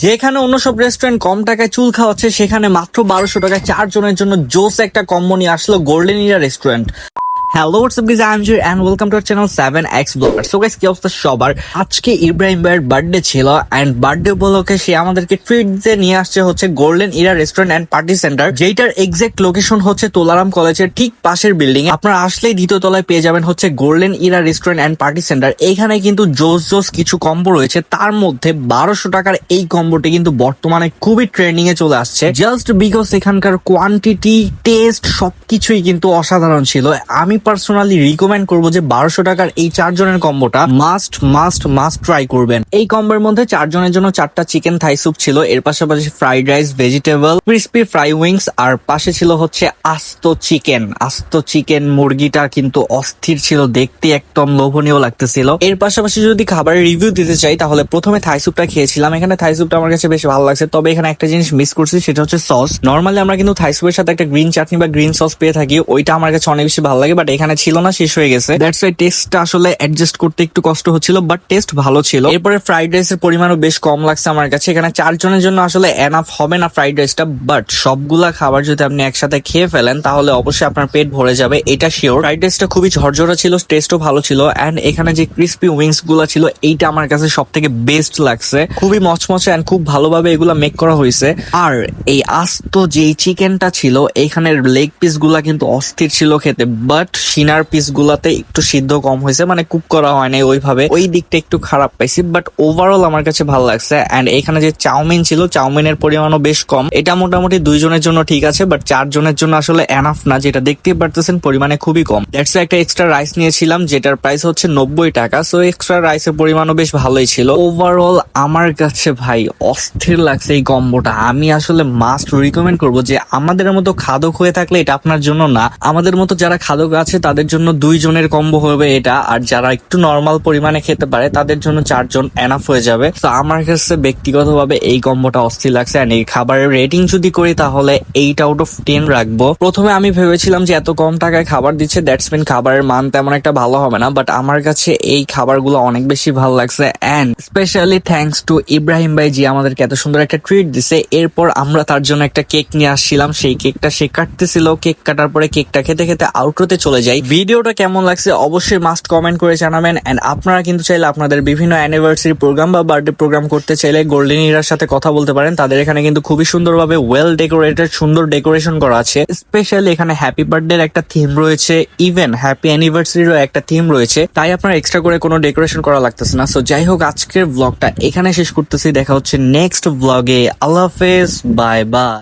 যেখানে অন্য সব রেস্টুরেন্ট কম টাকায় চুল খাওয়াচ্ছে, সেখানে মাত্র 1200 টাকায় 4 জনের জন্য জোস একটা কম্বো নিয়ে আসলো golden era restaurant. Hello WhatsApp guys, I am জির and welcome to our channel 7x blogger. So guys, কি অবস্থা সবার? আজকে ইব্রাহিম ভাইয়ের বার্থডে ছিল এন্ড বার্থডে উপলক্ষে সে আমাদেরকে ট্রিট দিয়ে নিয়ে আসছে হচ্ছে golden era restaurant and party centre, যেটার এক্সাক্ট লোকেশন হচ্ছে তোলারাম কলেজের ঠিক পাশের বিল্ডিং এ। আপনারা আসলেই দ্বিতীয় তলায় পেয়ে যাবেন হচ্ছে golden era restaurant and party centre. এখানে কিন্তু জোস কিছু কম্বো রয়েছে, তার মধ্যে 1200 টাকার এই কম্বোটি কিন্তু বর্তমানে খুবই ট্রেন্ডিং এ চলে আসছে, জাস্ট বিকজ এখানকার কোয়ান্টিটি, টেস্ট সবকিছুই কিন্তু অসাধারণ ছিল। আমি পার্সোনালি রিকমেন্ড করবো যে 1200 টাকার এই 4 জনের কম্বোটা মাস্ট ট্রাই করবেন। এই কম্বোর মধ্যে 4 জনের জন্য 4টা চিকেন থাই স্যুপ ছিল, এর পাশাপাশি fried rice, vegetable, crispy fry wings, আর পাশে ছিল হচ্ছে আস্ত চিকেন। মুরগিটা কিন্তু অস্থির ছিল, দেখতে একদম লোভনীয় লাগতেছিল। এর পাশাপাশি যদি খাবারের রিভিউ দিতে চাই তাহলে প্রথমে থাই স্যুপটা খেয়েছিলাম। এখানে থাই স্যুপটা আমার কাছে বেশ ভালো লাগছে, তবে এখানে একটা জিনিস মিস করছি, সেটা হচ্ছে সস। নর্মালি আমরা কিন্তু থাই স্যুপের সাথে একটা গ্রিন চাটনি বা গ্রিন সস পেয়ে থাকি, ওইটা আমার কাছে অনেক বেশি ভালো লাগে, বাট এখানে ছিল না, শেষ হয়ে গেছে। দ্যাটস ওয়াই টেস্টটা আসলে অ্যাডজাস্ট করতে একটু কষ্ট হচ্ছিল, বাট টেস্ট ভালো ছিল। এরপরে ফ্রাইড রাইসের পরিমাণও বেশ কম লাগছে আমার কাছে। এখানে 4 জনের জন্য আসলে এনাফ হবে না ফ্রাইড রাইসটা, বাট সবগুলা খাবার যদি আপনি একসাথে খেয়ে ফেলেন তাহলে অবশ্যই আপনার পেট ভরে যাবে, এটা শিওর। ফ্রাইড রাইসটা খুবই ঝরঝরা ছিল, টেস্টও ভালো ছিল, এন্ড এখানে যে ক্রিস্পি উইংস গুলা ছিল এইটা আমার কাছে সব থেকে বেস্ট লাগছে। খুবই মচমচে এন্ড খুব ভালোভাবে এগুলা মেক করা হয়েছে। আর এই আস্ত যে চিকেনটা ছিল, এইখানের লেগ পিস গুলা কিন্তু অস্থির ছিল খেতে, বাট সিনার পিস গুলাতে একটু সিদ্ধ কম হয়েছে, মানে কুক করা হয় নাই ওইভাবে, ওই দিকটা একটু খারাপ পাইছি, বাট ওভারঅল আমার কাছে ভালো লাগছে। এন্ড এখানে যে চাউমিন ছিল, চাউমিনের পরিমাণও বেশ কম। এটা মোটামুটি 2 জনের জন্য ঠিক আছে, বাট 4 জনের জন্য আসলে এনাফ না, যেটা দেখতেই পারতেছেন পরিমাণে খুবই কম। দ্যাটস একটা এক্সট্রা রাইস নিয়েছিলাম, যেটার প্রাইস হচ্ছে 90 টাকা। সো এক্সট্রা রাইসের পরিমাণও বেশ ভালোই ছিল। ওভারঅল আমার কাছে ভাই অস্থির লাগছে এই কম্বোটা। আমি আসলে মাস্ট রিকমেন্ড করবো যে আমাদের মতো খাদক হয়ে থাকলে এটা আপনার জন্য না, আমাদের মতো যারা খাদক আছে তাদের জন্য 2 জনের কম্বো হবে এটা, আর যারা একটু নর্মাল পরিমাণে খেতে পারে তাদের জন্য 4 জন এনাফ হয়ে যাবে। তো আমার কাছে ব্যক্তিগতভাবে এই কম্বোটা অস্থির লাগছে। এন্ড এই খাবারের রেটিং যদি করি তাহলে 8 আউট অফ 10 রাখবো। প্রথমে আমি ভেবেছিলাম যে এত কম টাকায় খাবার দিচ্ছে, দ্যাটস মিন খাবারের মান তেমন একটা ভালো হবে না, বাট আমার কাছে এই খাবারগুলো অনেক বেশি ভালো লাগছে। And specially thanks to Ibrahim ভাই, যে আমাদেরকে এত সুন্দর একটা ট্রিট দিছে। এরপর আমরা তার জন্য একটা কেক নিয়ে আসছিলাম, সেই কেকটা সে কাটতেছিল। কেক কাটার পরে কেকটা খেতে খেতে আউটরোতে চলে যাই। ভিডিওটা কেমন লাগছে অবশ্যই মাস্ট কমেন্ট করে জানাবেন। এন্ড আপনারা কিন্তু চাইলে আপনাদের বিভিন্ন অ্যানিভার্সারি প্রোগ্রাম বা বার্থডে প্রোগ্রাম করতে চাইলে গোল্ডেন ইরার সাথে কথা বলতে পারেন। তাদের এখানে কিন্তু খুবই সুন্দরভাবে ওয়েল ডেকোরেটেড, সুন্দর ডেকোরেশন করা আছে। স্পেশালি এখানে হ্যাপি বার্থডে এর একটা থিম রয়েছে, ইভেন হ্যাপি অ্যানিভার্সারিরও একটা থিম রয়েছে, তাই আপনার এক্সট্রা করে কোনো ডেকোরেশন করা লাগতেছে না। সো যাই হোক, আজকের ব্লগটা এখানে শেষ করতেছি, দেখা হচ্ছে নেক্সট ব্লগে। আল্লাহ হাফেজ, বাই বাই।